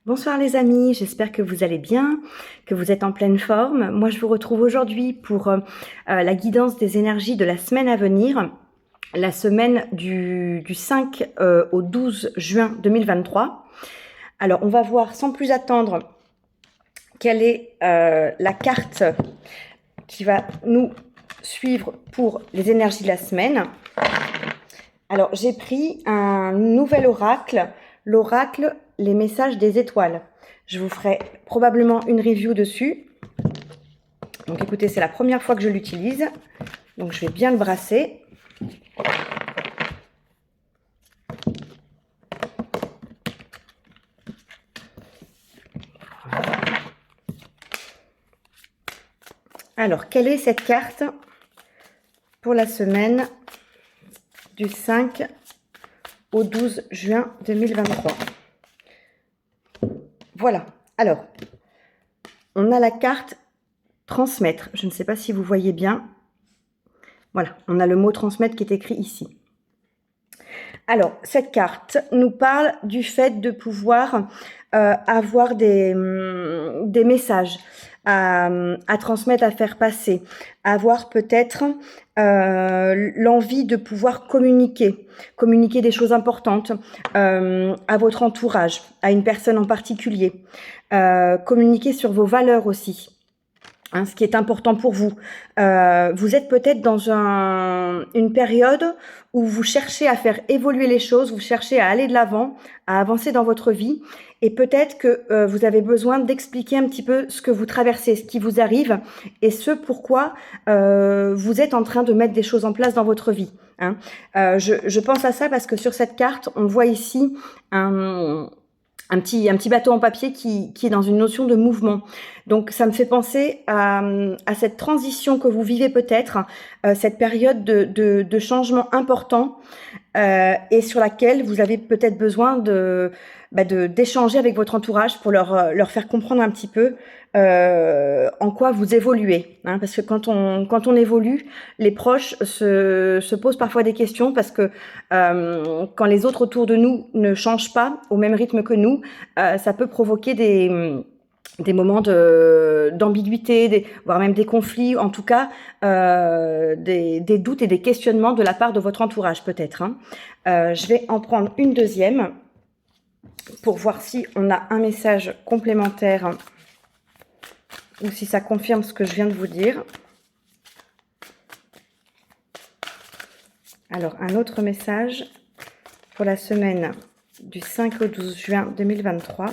Bonsoir les amis, j'espère que vous allez bien, que vous êtes en pleine forme. Moi je vous retrouve aujourd'hui pour la guidance des énergies de la semaine à venir, la semaine du 5 au 12 juin 2023. Alors on va voir sans plus attendre quelle est la carte qui va nous suivre pour les énergies de la semaine. Alors j'ai pris un nouvel oracle, l'oracle Les messages des étoiles. Je vous ferai probablement une review dessus. Donc écoutez, c'est la première fois que je l'utilise. Donc je vais bien le brasser. Alors, quelle est cette carte pour la semaine du 5 au 12 juin 2023? Voilà. Alors, on a la carte transmettre. Je ne sais pas si vous voyez bien. Voilà, on a le mot transmettre qui est écrit ici. Alors, cette carte nous parle du fait de pouvoir avoir des messages à transmettre, à faire passer, avoir peut-être l'envie de pouvoir communiquer des choses importantes à votre entourage, à une personne en particulier, communiquer sur vos valeurs aussi. Hein, ce qui est important pour vous. Vous êtes peut-être dans une période où vous cherchez à faire évoluer les choses, vous cherchez à aller de l'avant, à avancer dans votre vie, et peut-être que vous avez besoin d'expliquer un petit peu ce que vous traversez, ce qui vous arrive, et ce pourquoi vous êtes en train de mettre des choses en place dans votre vie. Hein. Je pense à ça parce que sur cette carte, on voit ici un petit bateau en papier qui est dans une notion de mouvement. Donc ça me fait penser à cette transition que vous vivez peut-être, cette période de changement important et sur laquelle vous avez peut-être besoin d'échanger avec votre entourage pour leur faire comprendre un petit peu en quoi vous évoluez. Hein, parce que quand on évolue, les proches se posent parfois des questions parce que quand les autres autour de nous ne changent pas au même rythme que nous, ça peut provoquer des moments d'ambiguïté, voire même des conflits, en tout cas des doutes et des questionnements de la part de votre entourage peut-être. Hein. Je vais en prendre une deuxième pour voir si on a un message complémentaire ou si ça confirme ce que je viens de vous dire. Alors, un autre message pour la semaine du 5 au 12 juin 2023.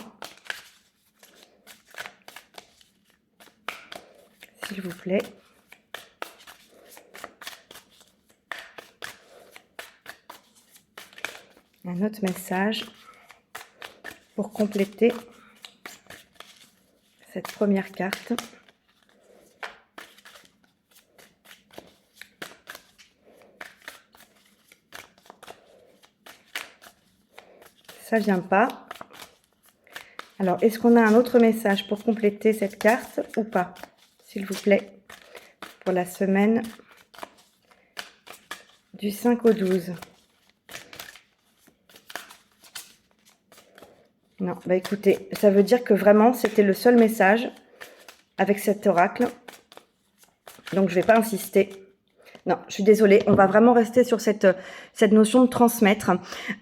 S'il vous plaît. Un autre message pour compléter cette première carte. Ça vient pas. Alors, est-ce qu'on a un autre message pour compléter cette carte ou pas? S'il vous plaît, pour la semaine du 5 au 12. Non, bah écoutez, ça veut dire que vraiment, c'était le seul message avec cet oracle. Donc, je ne vais pas insister. Non, je suis désolée, on va vraiment rester sur cette notion de transmettre.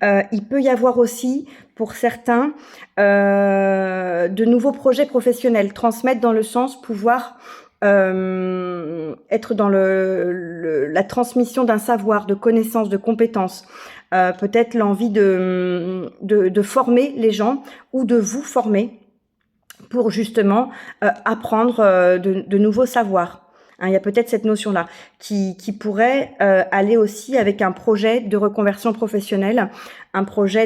Il peut y avoir aussi, pour certains, de nouveaux projets professionnels. Transmettre dans le sens pouvoir être dans la transmission d'un savoir, de connaissances, de compétences. Peut-être l'envie de former les gens ou de vous former pour justement apprendre de nouveaux savoirs. Hein, il y a peut-être cette notion-là qui pourrait aller aussi avec un projet de reconversion professionnelle, un projet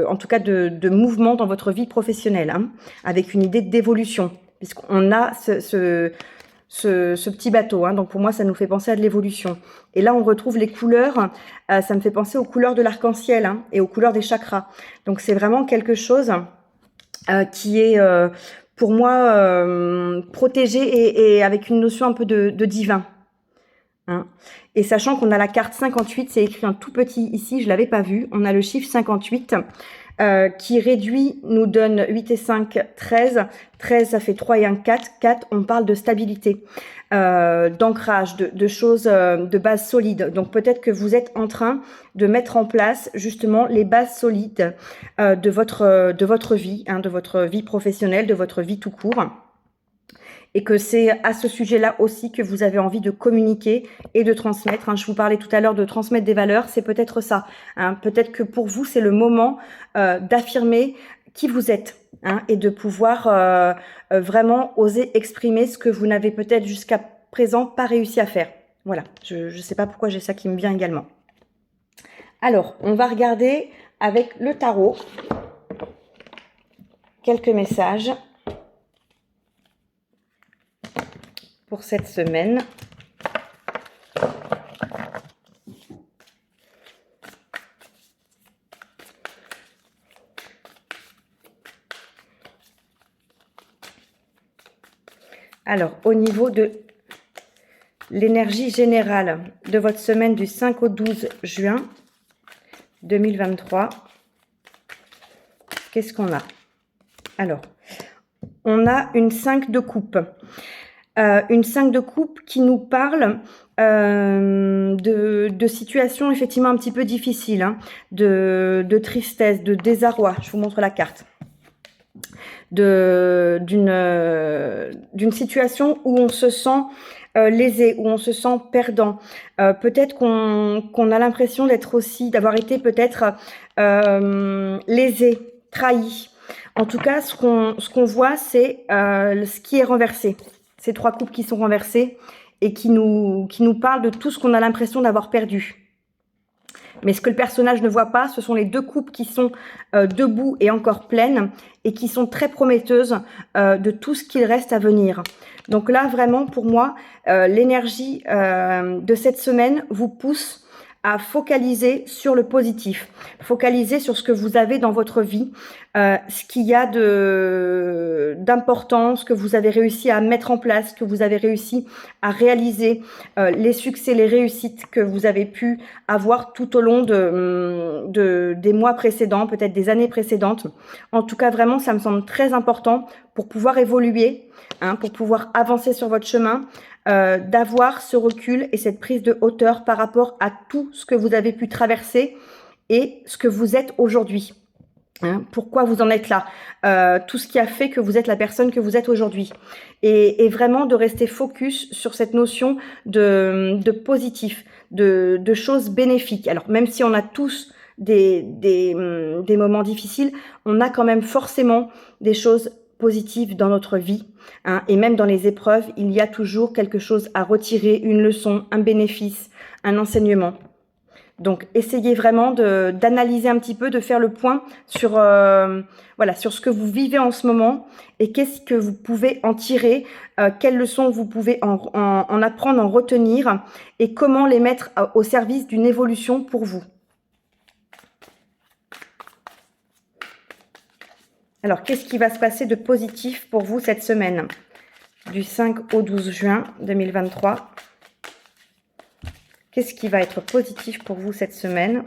en tout cas de mouvement dans votre vie professionnelle, hein, avec une idée d'évolution, puisqu'on a ce petit bateau. Hein, donc pour moi, ça nous fait penser à de l'évolution. Et là, on retrouve les couleurs. Ça me fait penser aux couleurs de l'arc-en-ciel hein, et aux couleurs des chakras. Donc c'est vraiment quelque chose qui est pour moi protégé et avec une notion un peu de divin. Hein. Et sachant qu'on a la carte 58, c'est écrit en tout petit ici, je ne l'avais pas vu. On a le chiffre 58 qui réduit nous donne 8 et 5, 13. 13, ça fait 3 et 1, 4. 4, on parle de stabilité, d'ancrage, de choses, de bases solides. Donc peut-être que vous êtes en train de mettre en place justement les bases solides de votre vie, de votre vie professionnelle, de votre vie tout court. Et que c'est à ce sujet-là aussi que vous avez envie de communiquer et de transmettre. Je vous parlais tout à l'heure de transmettre des valeurs, c'est peut-être ça. Peut-être que pour vous, c'est le moment d'affirmer qui vous êtes et de pouvoir vraiment oser exprimer ce que vous n'avez peut-être jusqu'à présent pas réussi à faire. Voilà, je ne sais pas pourquoi j'ai ça qui me vient également. Alors, on va regarder avec le tarot quelques messages pour cette semaine. Alors, au niveau de l'énergie générale de votre semaine du 5 au 12 juin 2023, qu'est-ce qu'on a? Alors, on a une 5 de coupe. Une 5 de coupe qui nous parle de situations effectivement un petit peu difficiles, de tristesse, de désarroi. Je vous montre la carte. D'une situation où on se sent lésé, où on se sent perdant. Peut-être qu'on a l'impression d'être aussi, d'avoir été peut-être lésé, trahi. En tout cas, ce qu'on voit, c'est ce qui est renversé. Ces 3 coupes qui sont renversées et qui nous parlent de tout ce qu'on a l'impression d'avoir perdu. Mais ce que le personnage ne voit pas, ce sont les 2 coupes qui sont debout et encore pleines et qui sont très prometteuses de tout ce qu'il reste à venir. Donc là, vraiment, pour moi, l'énergie de cette semaine vous pousse à focaliser sur le positif, focaliser sur ce que vous avez dans votre vie, ce qu'il y a d'important, que vous avez réussi à mettre en place, que vous avez réussi à réaliser, les succès, les réussites que vous avez pu avoir tout au long des mois précédents, peut-être des années précédentes. En tout cas, vraiment, ça me semble très important pour pouvoir évoluer, pour pouvoir avancer sur votre chemin, d'avoir ce recul et cette prise de hauteur par rapport à tout ce que vous avez pu traverser et ce que vous êtes aujourd'hui. Pourquoi vous en êtes là, tout ce qui a fait que vous êtes la personne que vous êtes aujourd'hui. Et vraiment de rester focus sur cette notion de positif, de choses bénéfiques. Alors même si on a tous des moments difficiles, on a quand même forcément des choses positives dans notre vie, et même dans les épreuves, il y a toujours quelque chose à retirer, une leçon, un bénéfice, un enseignement. Donc, essayez vraiment d'analyser un petit peu, de faire le point sur, voilà, sur ce que vous vivez en ce moment et qu'est-ce que vous pouvez en tirer, quelles leçons vous pouvez en apprendre, en retenir et comment les mettre au service d'une évolution pour vous. Alors, qu'est-ce qui va se passer de positif pour vous cette semaine du 5 au 12 juin 2023 ? Qu'est-ce qui va être positif pour vous cette semaine?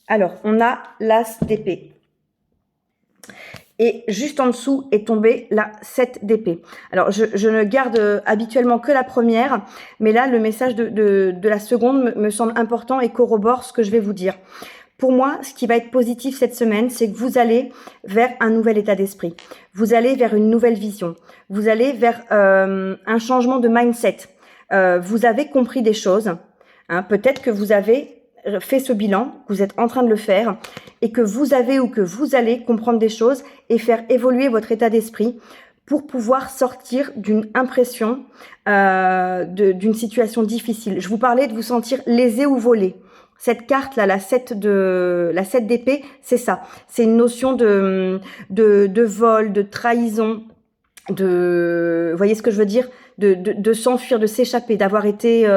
Alors, on a l'As d'épée. Et juste en dessous est tombé la 7 d'épée. Alors, je ne garde habituellement que la première, mais là, le message de la seconde me semble important et corrobore ce que je vais vous dire. Pour moi, ce qui va être positif cette semaine, c'est que vous allez vers un nouvel état d'esprit. Vous allez vers une nouvelle vision. Vous allez vers un changement de mindset. Vous avez compris des choses. Peut-être que vous avez fait ce bilan, que vous êtes en train de le faire, et que vous avez ou que vous allez comprendre des choses et faire évoluer votre état d'esprit pour pouvoir sortir d'une impression, d'une situation difficile. Je vous parlais de vous sentir lésé ou volé. Cette carte-là, la 7 d'épée, c'est ça. C'est une notion de vol, de trahison, vous voyez ce que je veux dire, de s'enfuir, de s'échapper, d'avoir été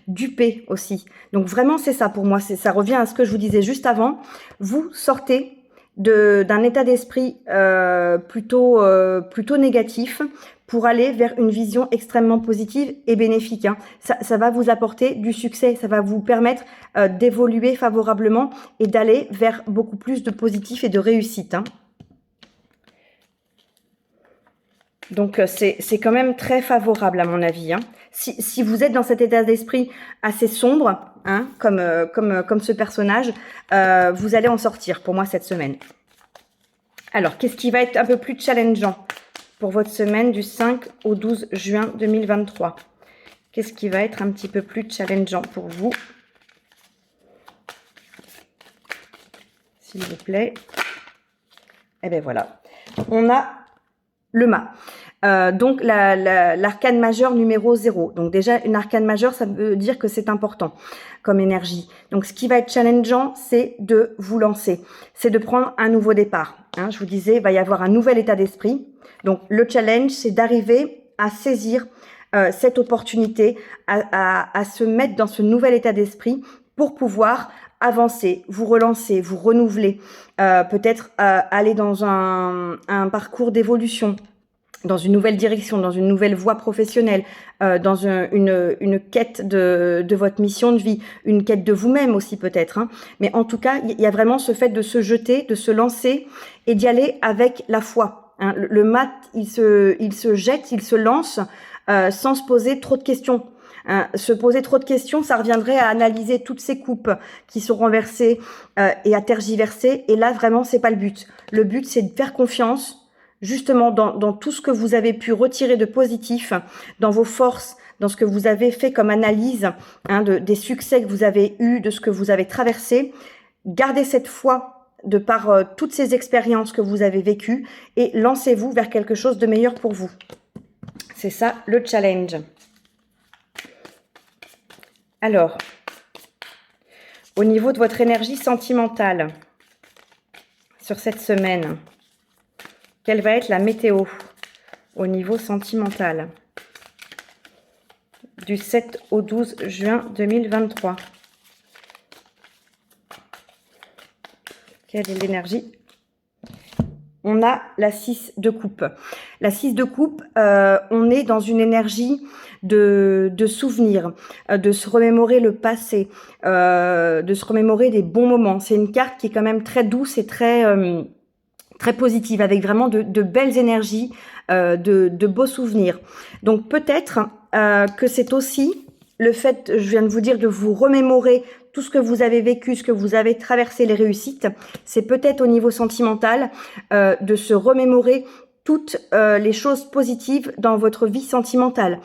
dupé aussi. Donc vraiment, c'est ça pour moi. Ça revient à ce que je vous disais juste avant. Vous sortez d'un état d'esprit plutôt négatif pour aller vers une vision extrêmement positive et bénéfique. Hein. Ça va vous apporter du succès, ça va vous permettre d'évoluer favorablement et d'aller vers beaucoup plus de positif et de réussite. Hein. Donc, c'est quand même très favorable à mon avis. Hein. Si vous êtes dans cet état d'esprit assez sombre, hein, comme ce personnage, vous allez en sortir pour moi cette semaine. Alors, qu'est-ce qui va être un peu plus challengeant pour votre semaine du 5 au 12 juin 2023? Qu'est-ce qui va être un petit peu plus challengeant pour vous? S'il vous plaît. Eh bien voilà. On a le mât. Donc l'arcane majeure numéro 0. Donc déjà une arcane majeure, ça veut dire que c'est important comme énergie. Donc ce qui va être challengeant, c'est de vous lancer, c'est de prendre un nouveau départ. Hein, je vous disais, il va y avoir un nouvel état d'esprit. Donc le challenge, c'est d'arriver à saisir cette opportunité, à se mettre dans ce nouvel état d'esprit pour pouvoir avancer, vous relancer, vous renouveler, peut-être aller dans un parcours d'évolution, dans une nouvelle direction, dans une nouvelle voie professionnelle, dans une quête de votre mission de vie, une quête de vous-même aussi peut-être. Hein. Mais en tout cas, il y a vraiment ce fait de se jeter, de se lancer et d'y aller avec la foi. Hein. Le mat, il se jette, il se lance sans se poser trop de questions. Hein, se poser trop de questions, ça reviendrait à analyser toutes ces coupes qui sont renversées et à tergiverser. Et là, vraiment, c'est pas le but. Le but, c'est de faire confiance justement dans tout ce que vous avez pu retirer de positif, dans vos forces, dans ce que vous avez fait comme analyse, hein, des succès que vous avez eus, de ce que vous avez traversé. Gardez cette foi de par toutes ces expériences que vous avez vécues et lancez-vous vers quelque chose de meilleur pour vous. C'est ça le challenge. Alors, au niveau de votre énergie sentimentale sur cette semaine, quelle va être la météo au niveau sentimental du 7 au 12 juin 2023? Quelle est l'énergie? On a la 6 de coupe. La 6 de coupe, on est dans une énergie de souvenirs, de se remémorer le passé, de se remémorer des bons moments. C'est une carte qui est quand même très douce et très positive, avec vraiment de belles énergies, de beaux souvenirs. Donc peut-être que c'est aussi le fait, je viens de vous dire, de vous remémorer tout ce que vous avez vécu, ce que vous avez traversé, les réussites. C'est peut-être au niveau sentimental de se remémorer toutes les choses positives dans votre vie sentimentale.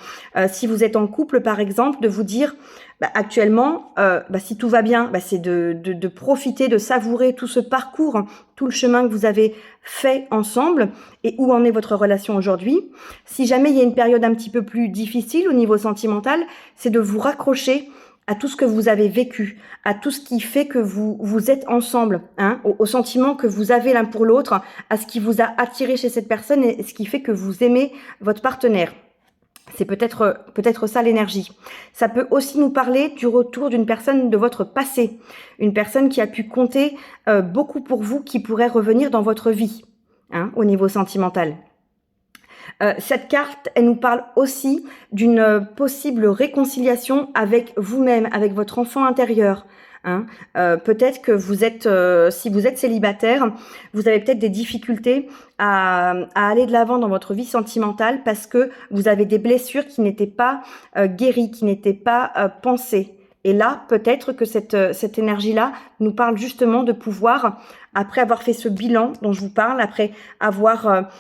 Si vous êtes en couple, par exemple, de vous dire actuellement, si tout va bien, c'est de profiter, de savourer tout ce parcours, tout le chemin que vous avez fait ensemble et où en est votre relation aujourd'hui. Si jamais il y a une période un petit peu plus difficile au niveau sentimental, c'est de vous raccrocher à tout ce que vous avez vécu, à tout ce qui fait que vous êtes ensemble, hein, au sentiment que vous avez l'un pour l'autre, à ce qui vous a attiré chez cette personne et ce qui fait que vous aimez votre partenaire. C'est peut-être ça l'énergie. Ça peut aussi nous parler du retour d'une personne de votre passé, une personne qui a pu compter beaucoup pour vous, qui pourrait revenir dans votre vie, hein, au niveau sentimental. Cette carte, elle nous parle aussi d'une possible réconciliation avec vous-même, avec votre enfant intérieur. Hein. Peut-être que vous êtes, si vous êtes célibataire, vous avez peut-être des difficultés à aller de l'avant dans votre vie sentimentale parce que vous avez des blessures qui n'étaient pas guéries, qui n'étaient pas pensées. Et là, peut-être que cette énergie-là nous parle justement de pouvoir, après avoir fait ce bilan dont je vous parle, après avoir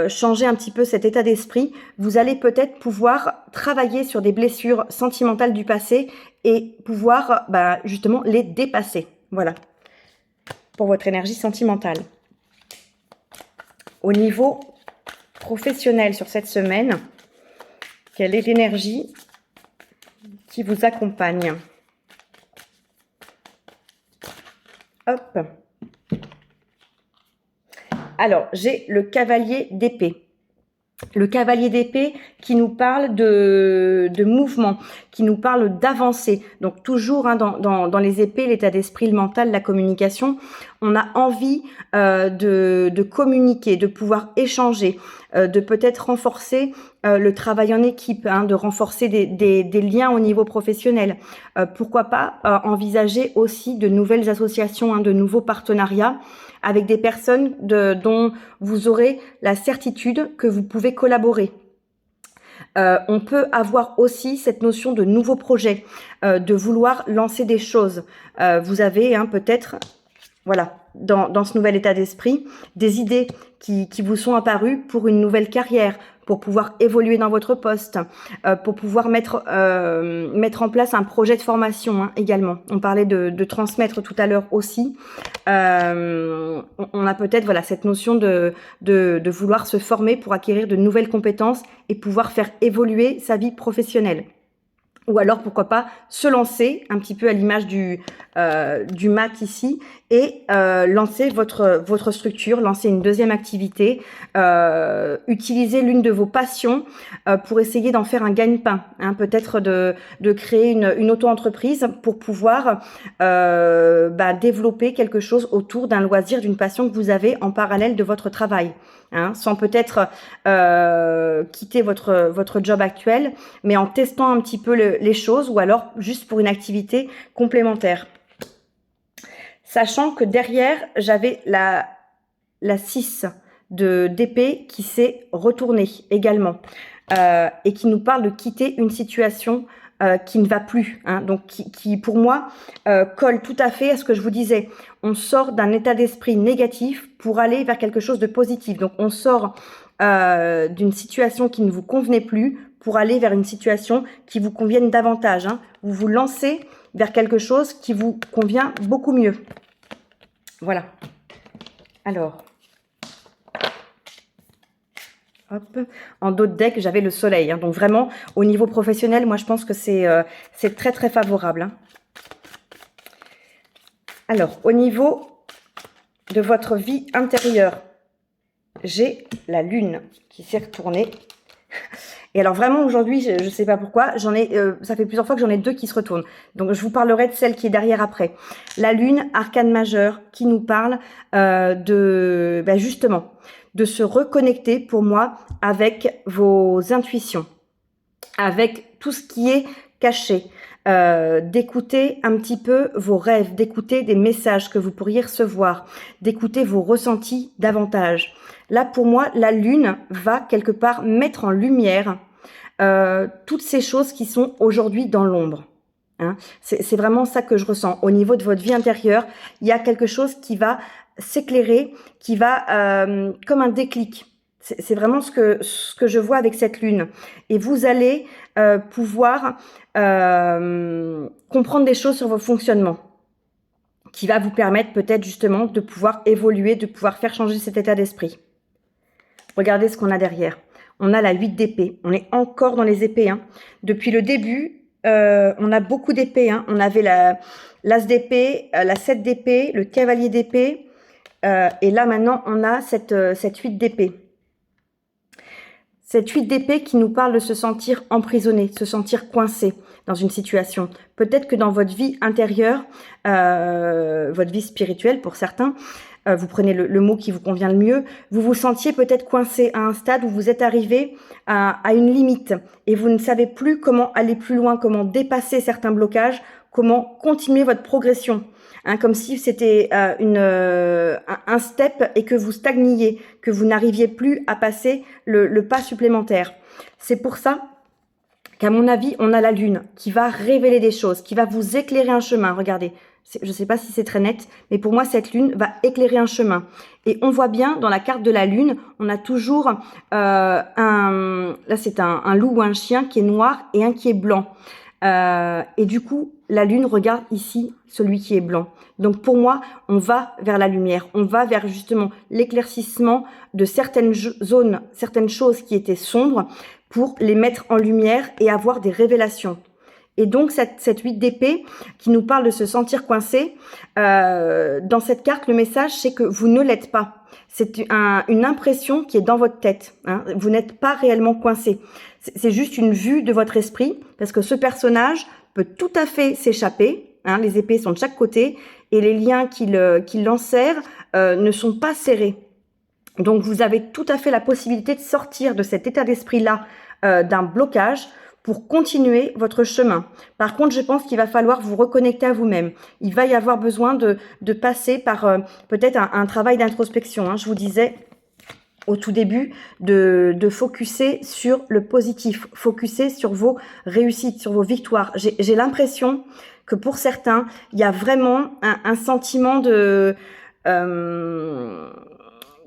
changé un petit peu cet état d'esprit, vous allez peut-être pouvoir travailler sur des blessures sentimentales du passé et pouvoir justement les dépasser. Voilà, pour votre énergie sentimentale. Au niveau professionnel sur cette semaine, quelle est l'énergie qui vous accompagne? Hop. Alors, j'ai le cavalier d'épée. Le cavalier d'épée qui nous parle de mouvement, qui nous parle d'avancée. Donc toujours dans les épées, l'état d'esprit, le mental, la communication, on a envie de communiquer, de pouvoir échanger, de peut-être renforcer le travail en équipe, de renforcer des liens au niveau professionnel. Pourquoi pas envisager aussi de nouvelles associations, de nouveaux partenariats avec des personnes dont vous aurez la certitude que vous pouvez collaborer. On peut avoir aussi cette notion de nouveaux projets, de vouloir lancer des choses. Vous avez peut-être, voilà, dans ce nouvel état d'esprit, des idées qui vous sont apparues pour une nouvelle carrière, pour pouvoir évoluer dans votre poste, pour pouvoir mettre en place un projet de formation également. On parlait de transmettre tout à l'heure aussi. On a peut-être voilà cette notion de vouloir se former pour acquérir de nouvelles compétences et pouvoir faire évoluer sa vie professionnelle. Ou alors, pourquoi pas, se lancer un petit peu à l'image du mat ici et lancer votre structure, lancer une deuxième activité, utiliser l'une de vos passions pour essayer d'en faire un gagne-pain. Peut-être de créer une auto-entreprise pour pouvoir développer quelque chose autour d'un loisir, d'une passion que vous avez en parallèle de votre travail. Sans peut-être quitter votre job actuel, mais en testant un petit peu les choses, ou alors juste pour une activité complémentaire. Sachant que derrière, j'avais la 6 d'épée qui s'est retournée également, et qui nous parle de quitter une situation qui ne va plus, donc qui pour moi colle tout à fait à ce que je vous disais. On sort d'un état d'esprit négatif pour aller vers quelque chose de positif. Donc on sort d'une situation qui ne vous convenait plus pour aller vers une situation qui vous convienne davantage. Vous vous lancez vers quelque chose qui vous convient beaucoup mieux. Voilà. Alors, hop. En dos de deck, j'avais le soleil. Donc vraiment, au niveau professionnel, moi je pense que c'est très très favorable. Alors, au niveau de votre vie intérieure, j'ai la lune qui s'est retournée. Et alors vraiment aujourd'hui, je ne sais pas pourquoi, ça fait plusieurs fois que j'en ai deux qui se retournent. Donc je vous parlerai de celle qui est derrière après. La lune, arcane majeur, qui nous parle justement, de se reconnecter pour moi avec vos intuitions, avec tout ce qui est caché, d'écouter un petit peu vos rêves, d'écouter des messages que vous pourriez recevoir, d'écouter vos ressentis davantage. Là, pour moi, la lune va quelque part mettre en lumière toutes ces choses qui sont aujourd'hui dans l'ombre. C'est vraiment ça que je ressens. Au niveau de votre vie intérieure, il y a quelque chose qui va s'éclairer, qui va comme un déclic. C'est vraiment ce que je vois avec cette lune. Et vous allez pouvoir comprendre des choses sur vos fonctionnements, qui va vous permettre peut-être justement de pouvoir évoluer, de pouvoir faire changer cet état d'esprit. Regardez ce qu'on a derrière. On a la 8 d'épée. On est encore dans les épées. Depuis le début, on a beaucoup d'épées. On avait l'as d'épée, la 7 d'épée, le cavalier d'épée. Et là, maintenant, on a cette 8 d'épée. Cette 8 d'épée qui nous parle de se sentir emprisonné, se sentir coincé dans une situation. Peut-être que dans votre vie intérieure, votre vie spirituelle pour certains, vous prenez le mot qui vous convient le mieux, vous vous sentiez peut-être coincé à un stade où vous êtes arrivé à une limite et vous ne savez plus comment aller plus loin, comment dépasser certains blocages, comment continuer votre progression. Comme si c'était un step et que vous stagniez, que vous n'arriviez plus à passer le pas supplémentaire. C'est pour ça qu'à mon avis, on a la lune qui va révéler des choses, qui va vous éclairer un chemin. Regardez, je ne sais pas si c'est très net, mais pour moi, cette lune va éclairer un chemin. Et on voit bien, dans la carte de la lune, on a toujours là c'est un loup ou un chien qui est noir et un qui est blanc. Et du coup, la lune regarde ici celui qui est blanc. Donc pour moi, on va vers la lumière, on va vers justement l'éclaircissement de certaines zones, certaines choses qui étaient sombres pour les mettre en lumière et avoir des révélations. Et donc cette 8 d'épée qui nous parle de se sentir coincé, dans cette carte, le message c'est que vous ne l'êtes pas. C'est une impression qui est dans votre tête. Hein. Vous n'êtes pas réellement coincé. C'est juste une vue de votre esprit, parce que ce personnage peut tout à fait s'échapper. Hein. Les épées sont de chaque côté et les liens qui l'enserrent ne sont pas serrés. Donc vous avez tout à fait la possibilité de sortir de cet état d'esprit-là, d'un blocage, pour continuer votre chemin. Par contre, je pense qu'il va falloir vous reconnecter à vous-même. Il va y avoir besoin de passer par peut-être un travail d'introspection. Hein. Je vous disais au tout début de focuser sur le positif, focuser sur vos réussites, sur vos victoires. J'ai l'impression que pour certains, il y a vraiment un sentiment de...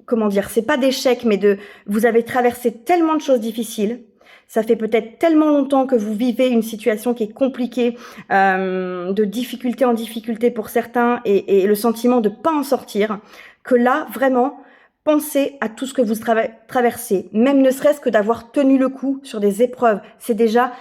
comment dire, c'est pas d'échec, mais vous avez traversé tellement de choses difficiles. Ça fait peut-être tellement longtemps que vous vivez une situation qui est compliquée, de difficulté en difficulté pour certains, et le sentiment de pas en sortir, que là, vraiment, pensez à tout ce que vous traversez, même ne serait-ce que d'avoir tenu le coup sur des épreuves. C'est déjà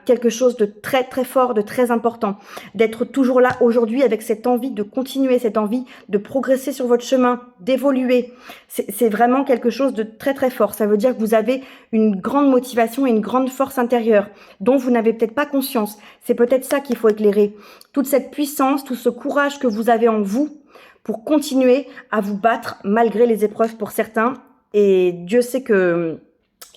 quelque chose de très très fort, de très important. D'être toujours là aujourd'hui avec cette envie de continuer, cette envie de progresser sur votre chemin, d'évoluer. C'est vraiment quelque chose de très très fort. Ça veut dire que vous avez une grande motivation et une grande force intérieure dont vous n'avez peut-être pas conscience. C'est peut-être ça qu'il faut éclairer. Toute cette puissance, tout ce courage que vous avez en vous, pour continuer à vous battre malgré les épreuves pour certains. Et Dieu sait que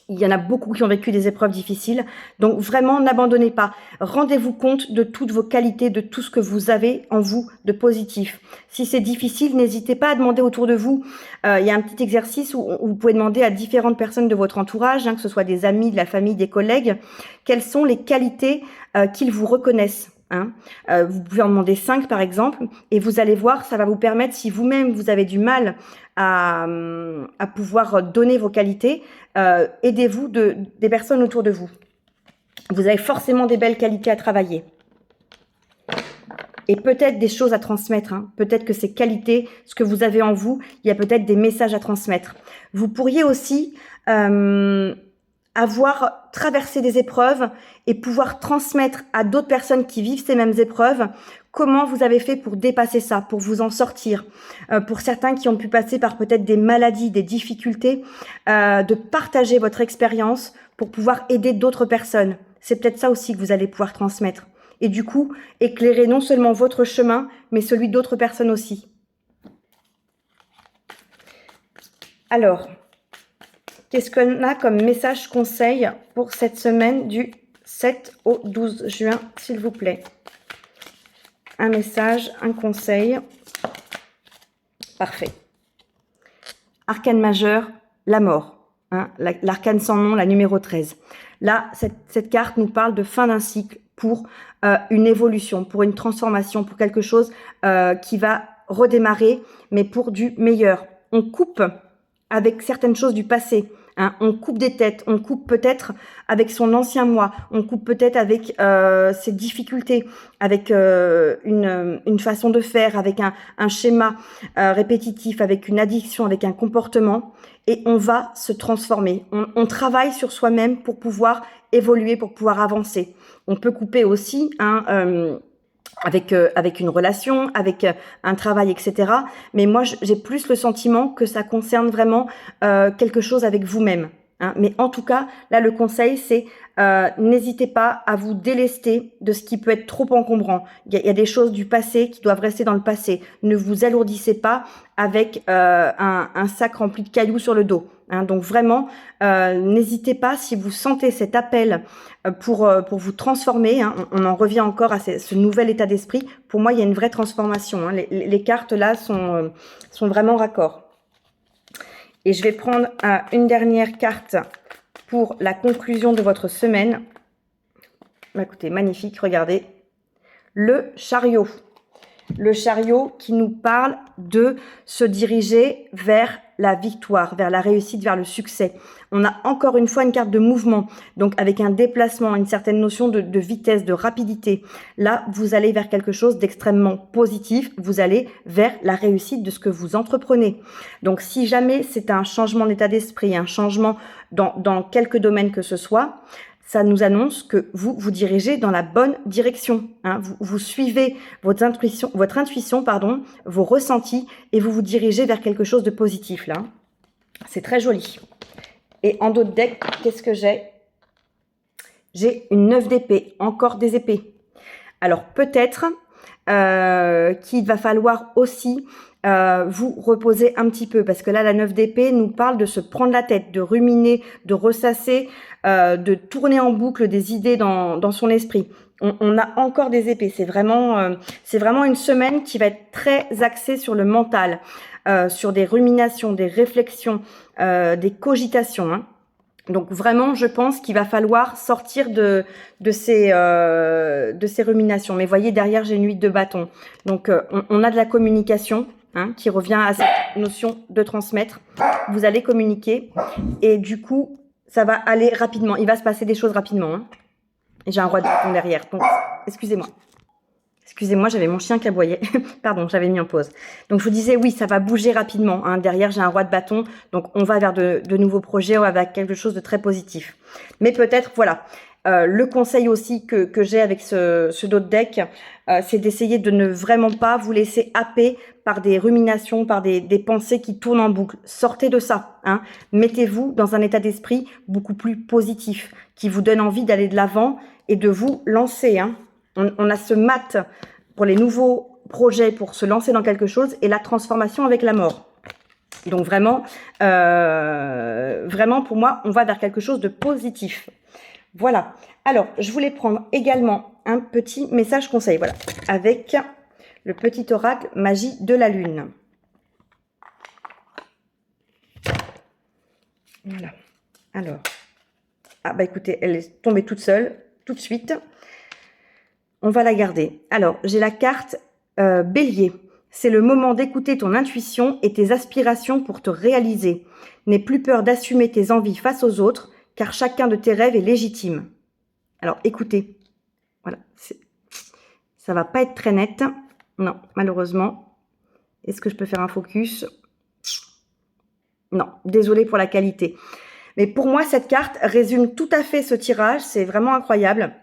il y en a beaucoup qui ont vécu des épreuves difficiles. Donc vraiment, n'abandonnez pas. Rendez-vous compte de toutes vos qualités, de tout ce que vous avez en vous de positif. Si c'est difficile, n'hésitez pas à demander autour de vous. Il y a un petit exercice où vous pouvez demander à différentes personnes de votre entourage, hein, que ce soit des amis, de la famille, des collègues, quelles sont les qualités qu'ils vous reconnaissent. Hein. Vous pouvez en demander 5 par exemple, et vous allez voir, ça va vous permettre, si vous-même vous avez du mal à pouvoir donner vos qualités, aidez-vous des personnes autour de vous. Vous avez forcément des belles qualités à travailler. Et peut-être des choses à transmettre. Hein. Peut-être que ces qualités, ce que vous avez en vous, il y a peut-être des messages à transmettre. Vous pourriez aussi avoir traversé des épreuves et pouvoir transmettre à d'autres personnes qui vivent ces mêmes épreuves comment vous avez fait pour dépasser ça, pour vous en sortir. Pour certains qui ont pu passer par peut-être des maladies, des difficultés, de partager votre expérience pour pouvoir aider d'autres personnes. C'est peut-être ça aussi que vous allez pouvoir transmettre. Et du coup, éclairer non seulement votre chemin, mais celui d'autres personnes aussi. Alors, qu'est-ce qu'on a comme message conseil pour cette semaine du 7 au 12 juin, s'il vous plaît? Un message, un conseil. Parfait. Arcane majeur, la mort. Hein, l'arcane sans nom, la numéro 13. Là, cette carte nous parle de fin d'un cycle pour une évolution, pour une transformation, pour quelque chose qui va redémarrer, mais pour du meilleur. On coupe avec certaines choses du passé. Hein, on coupe des têtes, on coupe peut-être avec son ancien moi, on coupe peut-être avec ses difficultés, avec une façon de faire, avec un schéma répétitif, avec une addiction, avec un comportement, et on va se transformer. On travaille sur soi-même pour pouvoir évoluer, pour pouvoir avancer. On peut couper aussi avec une relation, avec un travail, etc. Mais moi, j'ai plus le sentiment que ça concerne vraiment quelque chose avec vous-même. Hein. Mais en tout cas, là, le conseil, c'est n'hésitez pas à vous délester de ce qui peut être trop encombrant. Il y a des choses du passé qui doivent rester dans le passé. Ne vous alourdissez pas avec un sac rempli de cailloux sur le dos. Hein. Donc vraiment, n'hésitez pas si vous sentez cet appel pour vous transformer. Hein. On en revient encore à ce nouvel état d'esprit. Pour moi, il y a une vraie transformation. Hein. Les cartes là sont vraiment raccord. Et je vais prendre une dernière carte pour la conclusion de votre semaine. Écoutez, magnifique, regardez. Le chariot. Le chariot qui nous parle de se diriger vers la victoire, vers la réussite, vers le succès. On a encore une fois une carte de mouvement, donc avec un déplacement, une certaine notion de vitesse, de rapidité. Là, vous allez vers quelque chose d'extrêmement positif, vous allez vers la réussite de ce que vous entreprenez. Donc si jamais c'est un changement d'état d'esprit, un changement dans quelques domaines que ce soit, ça nous annonce que vous vous dirigez dans la bonne direction. Hein. Vous suivez votre intuition, pardon, vos ressentis, et vous vous dirigez vers quelque chose de positif là. C'est très joli. Et en dos de deck, qu'est-ce que j'ai? J'ai une 9 d'épée, encore des épées. Alors peut-être qu'il va falloir aussi vous reposer un petit peu, parce que là la 9 d'épée nous parle de se prendre la tête, de ruminer, de ressasser, de tourner en boucle des idées dans son esprit. On a encore des épées, c'est vraiment une semaine qui va être très axée sur le mental, sur des ruminations, des réflexions, des cogitations, hein. Donc vraiment, je pense qu'il va falloir sortir de ces ruminations. Mais voyez, derrière, j'ai une 8 de bâton. Donc, on a de la communication, hein, qui revient à cette notion de transmettre. Vous allez communiquer et du coup, ça va aller rapidement. Il va se passer des choses rapidement. Hein. Et j'ai un roi de bâton derrière. Donc, excusez-moi. Excusez-moi, j'avais mon chien qui aboyait. Pardon, j'avais mis en pause. Donc, je vous disais, oui, ça va bouger rapidement. Hein. Derrière, j'ai un roi de bâton. Donc, on va vers de nouveaux projets, on va vers quelque chose de très positif. Mais peut-être, voilà, le conseil aussi que j'ai avec ce dos de deck, c'est d'essayer de ne vraiment pas vous laisser happer par des ruminations, par des pensées qui tournent en boucle. Sortez de ça. Hein. Mettez-vous dans un état d'esprit beaucoup plus positif, qui vous donne envie d'aller de l'avant et de vous lancer, hein. On a ce mat pour les nouveaux projets, pour se lancer dans quelque chose, et la transformation avec la mort. Donc vraiment, vraiment pour moi, on va vers quelque chose de positif. Voilà. Alors, je voulais prendre également un petit message conseil, voilà, avec le petit oracle magie de la lune. Voilà. Alors, ah bah écoutez, elle est tombée toute seule, tout de suite. On va la garder. Alors, j'ai la carte Bélier. C'est le moment d'écouter ton intuition et tes aspirations pour te réaliser. N'aie plus peur d'assumer tes envies face aux autres, car chacun de tes rêves est légitime. Alors, écoutez. Voilà. Ça va pas être très net. Non, malheureusement. Est-ce que je peux faire un focus? Non, désolée pour la qualité. Mais pour moi, cette carte résume tout à fait ce tirage. C'est vraiment incroyable.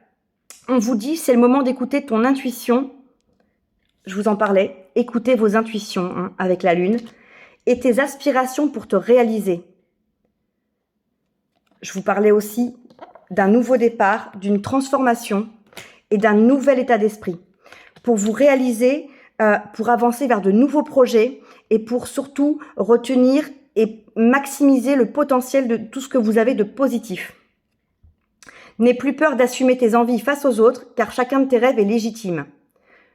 On vous dit, c'est le moment d'écouter ton intuition. Je vous en parlais. Écoutez vos intuitions, hein, avec la lune. Et tes aspirations pour te réaliser. Je vous parlais aussi d'un nouveau départ, d'une transformation et d'un nouvel état d'esprit. Pour vous réaliser, pour avancer vers de nouveaux projets et pour surtout retenir et maximiser le potentiel de tout ce que vous avez de positif. N'aie plus peur d'assumer tes envies face aux autres, car chacun de tes rêves est légitime.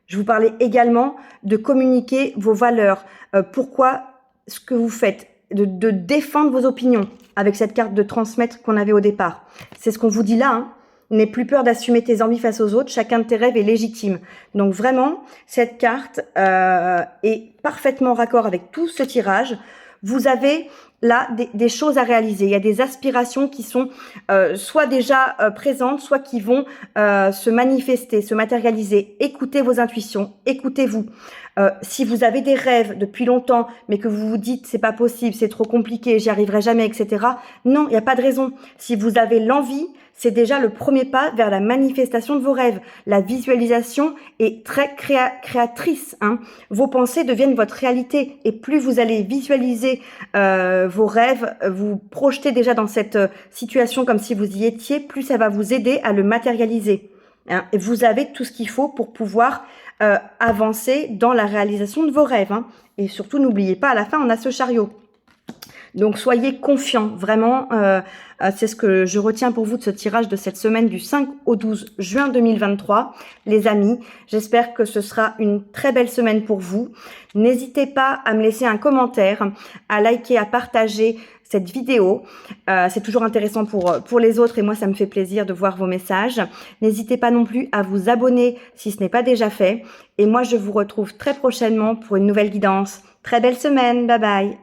Je vous parlais également de communiquer vos valeurs, pourquoi ce que vous faites, de défendre vos opinions avec cette carte de transmettre qu'on avait au départ. C'est ce qu'on vous dit là, hein. N'aie plus peur d'assumer tes envies face aux autres, chacun de tes rêves est légitime. Donc vraiment, cette carte est parfaitement raccord avec tout ce tirage. Vous avez là des choses à réaliser. Il y a des aspirations qui sont soit déjà présentes, soit qui vont se manifester, se matérialiser. Écoutez vos intuitions, écoutez-vous. Si vous avez des rêves depuis longtemps, mais que vous vous dites c'est pas possible, c'est trop compliqué, j'y arriverai jamais, etc. Non, il n'y a pas de raison. Si vous avez l'envie, c'est déjà le premier pas vers la manifestation de vos rêves. La visualisation est très créatrice, hein. Vos pensées deviennent votre réalité. Et plus vous allez visualiser vos rêves, vous projeter déjà dans cette situation comme si vous y étiez, plus ça va vous aider à le matérialiser. Hein. Et vous avez tout ce qu'il faut pour pouvoir avancer dans la réalisation de vos rêves. Hein. Et surtout, n'oubliez pas, à la fin, on a ce chariot. Donc, soyez confiants, vraiment, c'est ce que je retiens pour vous de ce tirage de cette semaine du 5 au 12 juin 2023. Les amis, j'espère que ce sera une très belle semaine pour vous. N'hésitez pas à me laisser un commentaire, à liker, à partager cette vidéo. C'est toujours intéressant pour les autres et moi, ça me fait plaisir de voir vos messages. N'hésitez pas non plus à vous abonner si ce n'est pas déjà fait. Et moi, je vous retrouve très prochainement pour une nouvelle guidance. Très belle semaine, bye bye.